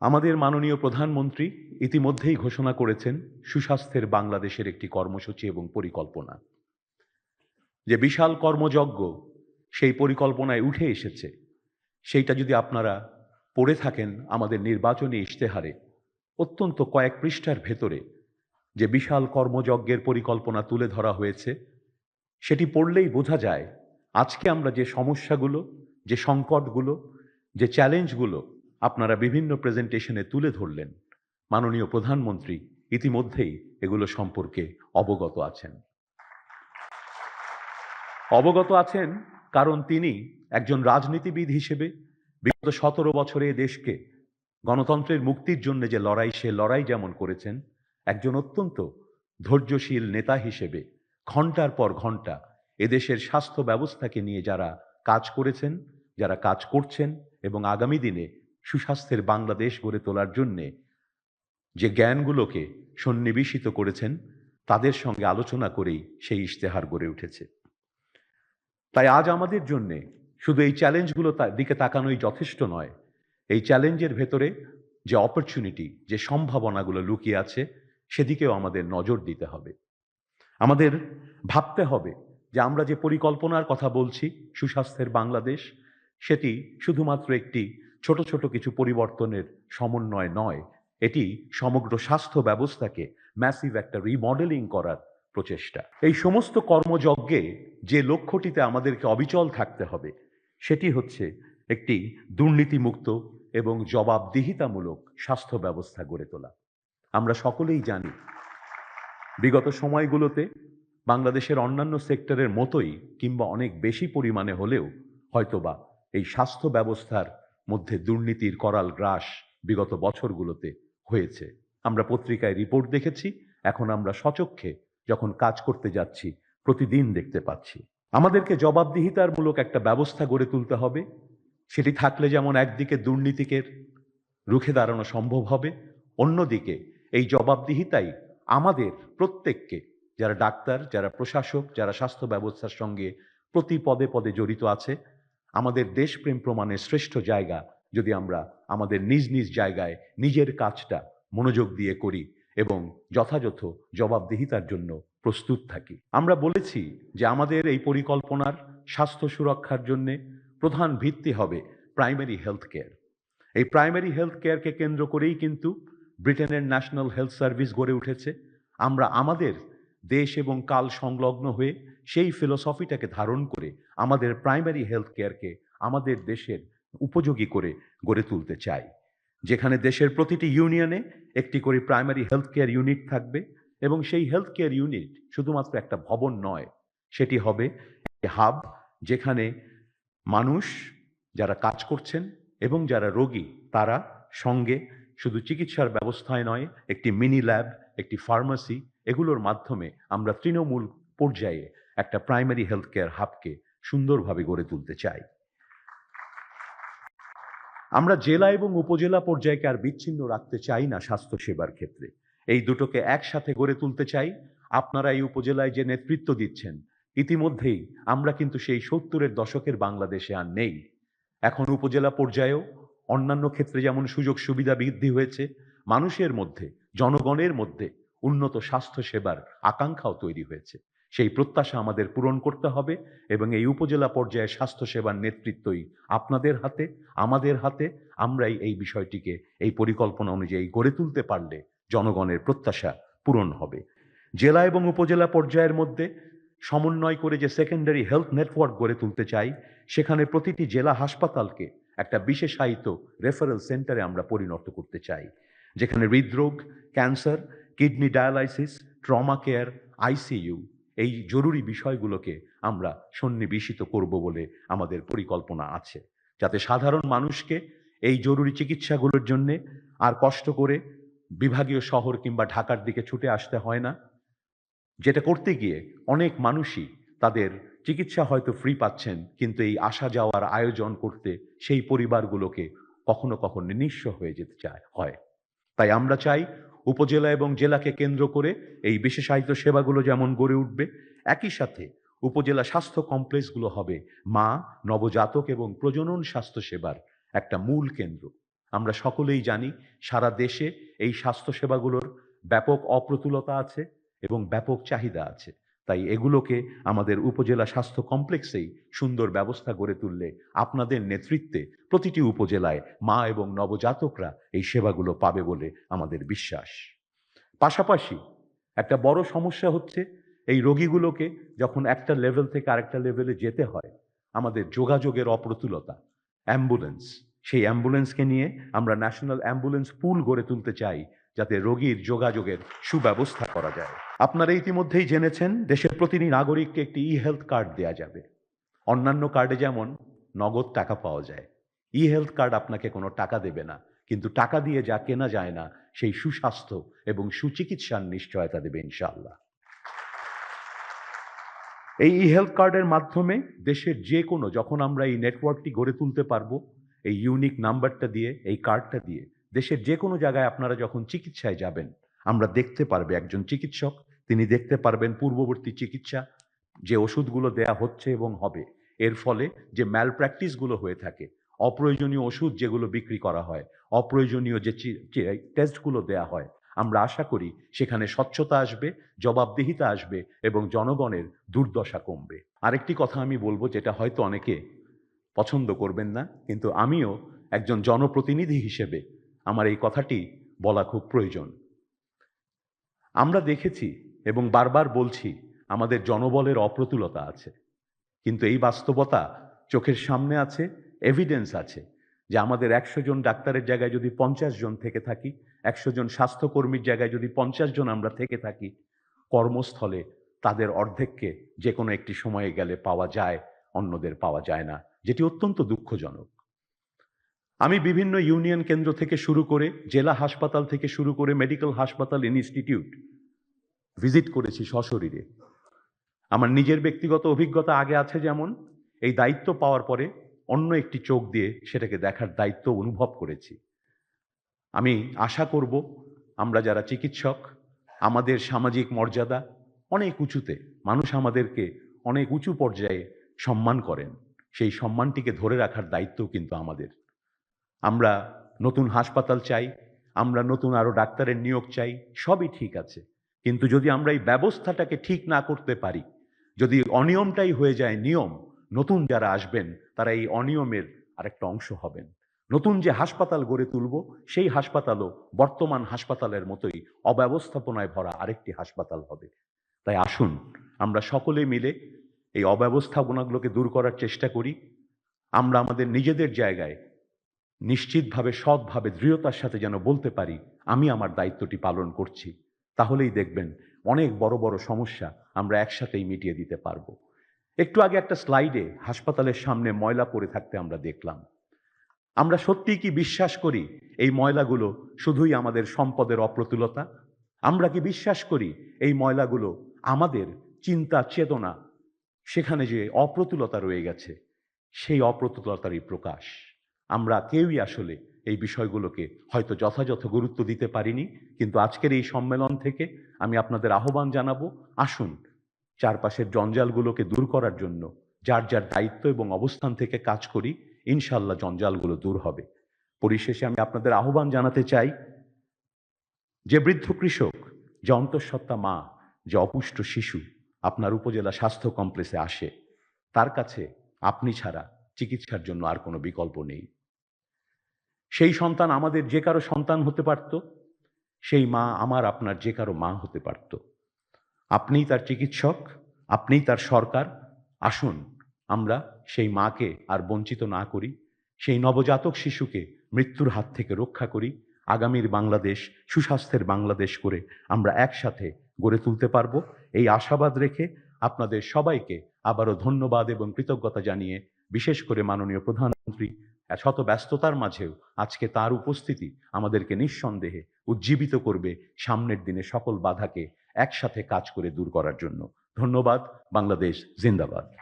আমাদের মাননীয় প্রধানমন্ত্রী ইতিমধ্যেই ঘোষণা করেছেন সুস্বাস্থ্যের বাংলাদেশের একটি কর্মসূচি এবং পরিকল্পনা। যে বিশাল কর্মযজ্ঞ সেই পরিকল্পনায় উঠে এসেছে, সেইটা যদি আপনারা পড়ে থাকেন আমাদের নির্বাচনী ইশতেহারে অত্যন্ত কয়েক পৃষ্ঠার ভেতরে যে বিশাল কর্মযজ্ঞের পরিকল্পনা তুলে ধরা হয়েছে, সেটি পড়লেই বোঝা যায় আজকে আমরা যে সমস্যাগুলো, যে সংকটগুলো, যে চ্যালেঞ্জগুলো আপনারা বিভিন্ন প্রেজেন্টেশনে তুলে ধরলেন, মাননীয় প্রধানমন্ত্রী ইতিমধ্যেই এগুলো সম্পর্কে অবগত আছেন। অবগত আছেন কারণ তিনি একজন রাজনীতিবিদ হিসেবে বিগত 17 বছরে দেশকে গণতন্ত্রের মুক্তির জন্য যে লড়াই, সে লড়াই যেমন করেছেন, একজন অত্যন্ত ধৈর্যশীল নেতা হিসেবে ঘন্টার পর ঘন্টা এদেশের স্বাস্থ্য ব্যবস্থাকে নিয়ে যারা কাজ করেছেন, যারা কাজ করছেন এবং আগামী দিনে সুস্বাস্থ্যের বাংলাদেশ গড়ে তোলার জন্যে যে জ্ঞানগুলোকে সন্নিবেশিত করেছেন, তাদের সঙ্গে আলোচনা করেই সেই ইশতেহার গড়ে উঠেছে। তাই আজ আমাদের জন্যে শুধু এই চ্যালেঞ্জগুলো দিকে তাকানোই যথেষ্ট নয়। এই চ্যালেঞ্জের ভেতরে যে অপরচুনিটি, যে সম্ভাবনাগুলো লুকিয়ে আছে, সেদিকেও আমাদের নজর দিতে হবে। আমাদের ভাবতে হবে যে আমরা যে পরিকল্পনার কথা বলছি সুস্বাস্থ্যের বাংলাদেশ, সেটি শুধুমাত্র একটি ছোট ছোট কিছু পরিবর্তনের সমন্বয় নয়, এটি সমগ্র স্বাস্থ্য ব্যবস্থাকে ম্যাসিভ একটা রিমডেলিং করার প্রচেষ্টা। এই সমস্ত কর্মযজ্ঞে যে লক্ষ্যটিতে আমাদেরকে অবিচল থাকতে হবে, সেটি হচ্ছে একটি দুর্নীতিমুক্ত এবং জবাবদিহিতামূলক স্বাস্থ্য ব্যবস্থা গড়ে তোলা। আমরা সকলেই জানি বিগত সময়গুলোতে বাংলাদেশের অন্যান্য সেক্টরের মতোই কিংবা অনেক বেশি পরিমাণে হলেও হয়তোবা এই স্বাস্থ্য ব্যবস্থার মধ্যে দুর্নীতির করাল গ্রাস বিগত বছরগুলোতে হয়েছে। আমরা পত্রিকায় রিপোর্ট দেখেছি, এখন আমরা স্বচক্ষে যখন কাজ করতে যাচ্ছি প্রতিদিন দেখতে পাচ্ছি। আমাদেরকে জবাবদিহিতামূলক একটা ব্যবস্থা গড়ে তুলতে হবে। সেটি থাকলে যেমন একদিকে দুর্নীতিকে রুখে দাঁড়ানো সম্ভব হবে, অন্যদিকে এই জবাবদিহিতাই আমাদের প্রত্যেককে, যারা ডাক্তার, যারা প্রশাসক, যারা স্বাস্থ্য ব্যবস্থার সঙ্গে প্রতি পদে পদে জড়িত আছে, আমাদের দেশপ্রেম প্রমাণের শ্রেষ্ঠ জায়গা যদি আমরা আমাদের নিজ নিজ জায়গায় নিজের কাজটা মনোযোগ দিয়ে করি এবং যথাযথ জবাবদিহিতার জন্য প্রস্তুত থাকি। আমরা বলেছি যে আমাদের এই পরিকল্পনার স্বাস্থ্য সুরক্ষার জন্য প্রধান ভিত্তি হবে প্রাইমারি হেলথ কেয়ার। এই প্রাইমারি হেলথ কেয়ারকে কেন্দ্র করেই কিন্তু ব্রিটেনের ন্যাশনাল হেলথ সার্ভিস গড়ে উঠেছে। আমরা আমাদের দেশ এবং কাল সংলগ্ন হয়ে সেই ফিলোসফিটাকে ধারণ করে আমাদের প্রাইমারি হেলথ কেয়ারকে আমাদের দেশের উপযোগী করে গড়ে তুলতে চাই, যেখানে দেশের প্রতিটি ইউনিয়নে একটি করে প্রাইমারি হেলথ কেয়ার ইউনিট থাকবে এবং সেই হেলথ কেয়ার ইউনিট শুধুমাত্র একটা ভবন নয়, সেটি হবে হাব, যেখানে মানুষ যারা কাজ করছেন এবং যারা রোগী তারা সঙ্গে শুধু চিকিৎসার ব্যবস্থায় নয়, একটি মিনি ল্যাব, একটি ফার্মেসি, এগুলোর মাধ্যমে আমরা তৃণমূল পর্যায়ে একটা প্রাইমারি হেলথ কেয়ার হাবকে সুন্দরভাবে গড়ে তুলতে চাই। আমরা জেলা এবং উপজেলা পর্যায়কে আর বিচ্ছিন্ন রাখতে চাই না স্বাস্থ্য সেবার ক্ষেত্রে। এই দুটোকে একসাথে গড়ে তুলতে চাই। আপনারা এই উপজেলায় যে নেতৃত্ব দিচ্ছেন, ইতিমধ্যেই আমরা কিন্তু সেই 70-এর দশকের বাংলাদেশে আর নেই। এখন উপজেলা পর্যায়েও অন্যান্য ক্ষেত্রে যেমন সুযোগ সুবিধা বৃদ্ধি হয়েছে, মানুষের মধ্যে, জনগণের মধ্যে উন্নত স্বাস্থ্য সেবার আকাঙ্ক্ষাও তৈরি হয়েছে। সেই প্রত্যাশা আমাদের পূরণ করতে হবে এবং এই উপজেলা পর্যায়ে স্বাস্থ্য সেবার নেতৃত্বই আপনাদের হাতে, আমাদের হাতে। আমরাই এই বিষয়টিকে এই পরিকল্পনা অনুযায়ী গড়ে তুলতে পারলে জনগণের প্রত্যাশা পূরণ হবে। জেলা এবং উপজেলা পর্যায়ের মধ্যে সমন্বয় করে যে সেকেন্ডারি হেলথ নেটওয়ার্ক গড়ে তুলতে চাই, সেখানে প্রতিটি জেলা হাসপাতালকে একটা বিশেষায়িত রেফারেল সেন্টারে আমরা পরিণত করতে চাই, যেখানে হৃদরোগ, cancer, kidney dialysis, trauma care, ICU এই জরুরি বিষয়গুলোকে আমরা সন্নিবেশিত করব বলে আমাদের পরিকল্পনা আছে, যাতে সাধারণ মানুষকে এই জরুরি চিকিৎসাগুলোর জন্য আর কষ্ট করে বিভাগীয় শহর কিংবা ঢাকার দিকে ছুটে আসতে হয় না, যেটা করতে গিয়ে অনেক মানুষই তাদের চিকিৎসা হয়তো ফ্রি পাচ্ছেন, কিন্তু এই আসা যাওয়ার আয়োজন করতে সেই পরিবারগুলোকে কখনো কখনো নিঃস্ব হয়ে যেতে হয়। তাই আমরা চাই উপজেলা এবং জেলাকে কেন্দ্র করে এই বিশেষায়িত সেবাগুলো যেমন গড়ে উঠবে, একই সাথে উপজেলা স্বাস্থ্য কমপ্লেক্সগুলো হবে মা, নবজাতক এবং প্রজনন স্বাস্থ্য সেবার একটা মূল কেন্দ্র। আমরা সকলেই জানি সারা দেশে এই স্বাস্থ্যসেবাগুলোর ব্যাপক অপ্রতুলতা আছে এবং ব্যাপক চাহিদা আছে। তাই এগুলোকে আমাদের উপজেলা স্বাস্থ্য কমপ্লেক্সেই সুন্দর ব্যবস্থা গড়ে তুললে আপনাদের নেতৃত্বে প্রতিটি উপজেলায় মা এবং নবজাতকরা এই সেবাগুলো পাবে বলে আমাদের বিশ্বাস। পাশাপাশি একটা বড় সমস্যা হচ্ছে এই রোগীগুলোকে যখন একটা লেভেল থেকে আরেকটা লেভেলে যেতে হয়, আমাদের যোগাযোগের অপ্রতুলতা। অ্যাম্বুলেন্স, সেই অ্যাম্বুলেন্সকে নিয়ে আমরা ন্যাশনাল অ্যাম্বুলেন্স পুল গড়ে তুলতে চাই, যাতে রোগীর যোগাযোগের সুব্যবস্থা করা যায়। আপনারা ইতিমধ্যেই জেনেছেন দেশের প্রতিটি নাগরিককে একটি হেলথ কার্ড দেয়া যাবে। অন্যান্য কার্ডে যেমন নগদ টাকা পাওয়া যায়, হেলথ কার্ড আপনাকে কোনো টাকা দেবে না, কিন্তু টাকা দিয়ে যা কেনা যায় না সেই সুস্বাস্থ্য এবং সুচিকিৎসার নিশ্চয়তা দেবে ইনশাআল্লাহ। এই হেলথ কার্ডের মাধ্যমে দেশের যে কোনো, যখন আমরা এই নেটওয়ার্কটি গড়ে তুলতে পারবো, এই ইউনিক নাম্বারটা দিয়ে, এই কার্ডটা দিয়ে দেশের যে কোনো জায়গায় আপনারা যখন চিকিৎসায় যাবেন, আমরা দেখতে পারবে একজন চিকিৎসক, তিনি দেখতে পারবেন পূর্ববর্তী চিকিৎসা, যে ওষুধগুলো দেয়া হচ্ছে এবং হবে, এর ফলে যে ম্যাল প্র্যাকটিসগুলো হয়ে থাকে, অপ্রয়োজনীয় ওষুধ যেগুলো বিক্রি করা হয়, অপ্রয়োজনীয় যে টেস্টগুলো দেয়া হয়, আমরা আশা করি সেখানে স্বচ্ছতা আসবে, জবাবদিহিতা আসবে এবং জনগণের দুর্দশা কমবে। আরেকটি কথা আমি বলবো, যেটা হয়তো অনেকে পছন্দ করবেন না, কিন্তু আমিও একজন জনপ্রতিনিধি হিসেবে আমার এই কথাটি বলা খুব প্রয়োজন। আমরা দেখেছি এবং বারবার বলছি, আমাদের জনবলের অপ্রতুলতা আছে, কিন্তু এই বাস্তবতা চোখের সামনে আছে, এভিডেন্স আছে যে আমাদের ১০০ জন ডাক্তারের জায়গায় যদি ৫০ জন থেকে থাকি, ১০০ জন স্বাস্থ্যকর্মীর জায়গায় যদি ৫০ জন আমরা থেকে থাকি, কর্মস্থলে তাদের অর্ধেককে যে কোনো একটি সময়ে গেলে পাওয়া যায়, অন্যদের পাওয়া যায় না, যেটি অত্যন্ত দুঃখজনক। আমি বিভিন্ন ইউনিয়ন কেন্দ্র থেকে শুরু করে, জেলা হাসপাতাল থেকে শুরু করে, মেডিকেল হাসপাতাল, ইনস্টিটিউট ভিজিট করেছি সশরীরে। আমার নিজের ব্যক্তিগত অভিজ্ঞতা আগে আছে, যেমন এই দায়িত্ব পাওয়ার পরে অন্য একটি চোখ দিয়ে সেটাকে দেখার দায়িত্ব অনুভব করেছি। আমি আশা করব আমরা যারা চিকিৎসক, আমাদের সামাজিক মর্যাদা অনেক উঁচুতে, মানুষ আমাদেরকে অনেক উঁচু পর্যায়ে সম্মান করেন, সেই সম্মানটিকে ধরে রাখার দায়িত্বও কিন্তু আমাদের। আমরা নতুন হাসপাতাল চাই, আমরা নতুন আরো ডাক্তারের নিয়োগ চাই, সবই ঠিক আছে, কিন্তু যদি আমরা এই ব্যবস্থাটাকে ঠিক না করতে পারি, যদি অনিয়মটাই হয়ে যায় নিয়ম, নতুন যারা আসবেন তারা এই অনিয়মের আরেকটা অংশ হবেন। নতুন যে হাসপাতাল গড়ে তুলব, সেই হাসপাতালও বর্তমান হাসপাতালের মতোই অব্যবস্থাপনায় ভরা আরেকটি হাসপাতাল হবে। তাই আসুন আমরা সকলে মিলে এই অব্যবস্থাপনাগুলোকে দূর করার চেষ্টা করি। আমরা আমাদের নিজেদের জায়গায় নিশ্চিতভাবে, সৎভাবে, দৃঢ়তার সাথে যেন বলতে পারি, আমি আমার দায়িত্বটি পালন করছি। তাহলেই দেখবেন অনেক বড় বড় সমস্যা আমরা একসাথেই মিটিয়ে দিতে পারবো। একটু আগে একটা স্লাইডে হাসপাতালের সামনে ময়লা পড়ে থাকতে আমরা দেখলাম। আমরা সত্যিই কি বিশ্বাস করি এই ময়লাগুলো শুধুই আমাদের সম্পদের অপ্রতুলতা? আমরা কি বিশ্বাস করি এই ময়লাগুলো আমাদের চিন্তা চেতনা, সেখানে যে অপ্রতুলতা রয়ে গেছে, সেই অপ্রতুলতারই প্রকাশ? আমরা কেউই আসলে এই বিষয়গুলোকে হয়তো যথাযথ গুরুত্ব দিতে পারিনি, কিন্তু আজকের এই সম্মেলন থেকে আমি আপনাদের আহ্বান জানাবো, আসুন চারপাশের জঞ্জালগুলোকে দূর করার জন্য যার যার দায়িত্ব এবং অবস্থান থেকে কাজ করি, ইনশাআল্লাহ জঞ্জালগুলো দূর হবে। পরিশেষে আমি আপনাদের আহ্বান জানাতে চাই, যে বৃদ্ধ কৃষক, যে অন্তঃসত্ত্বা মা, যে অপুষ্ট শিশু আপনার উপজেলা স্বাস্থ্য কমপ্লেক্সে আসে, তার কাছে আপনি ছাড়া চিকিৎসার জন্য আর কোনো বিকল্প নেই। সেই সন্তান আমাদের যে কারো সন্তান হতে পারত, সেই মা আমার আপনার যে কারো মা হতে পারত। আপনিই তার চিকিৎসক, আপনিই তার সরকার। আসুন আমরা সেই মাকে আর বঞ্চিত না করি, সেই নবজাতক শিশুকে মৃত্যুর হাত থেকে রক্ষা করি। আগামীর বাংলাদেশ সুস্বাস্থ্যের বাংলাদেশ করে আমরা একসাথে গড়ে তুলতে পারবো, এই আশাবাদ রেখে আপনাদের সবাইকে আবারও ধন্যবাদ এবং কৃতজ্ঞতা জানিয়ে, বিশেষ করে মাননীয় প্রধানমন্ত্রী শত ব্যস্ততার মাঝেও আজকে তার উপস্থিতি আমাদেরকে নিঃসন্দেহে উজ্জীবিত করবে সামনের দিনে সকল বাধাকে একসাথে কাজ করে দূর করার জন্য। ধন্যবাদ। বাংলাদেশ জিন্দাবাদ।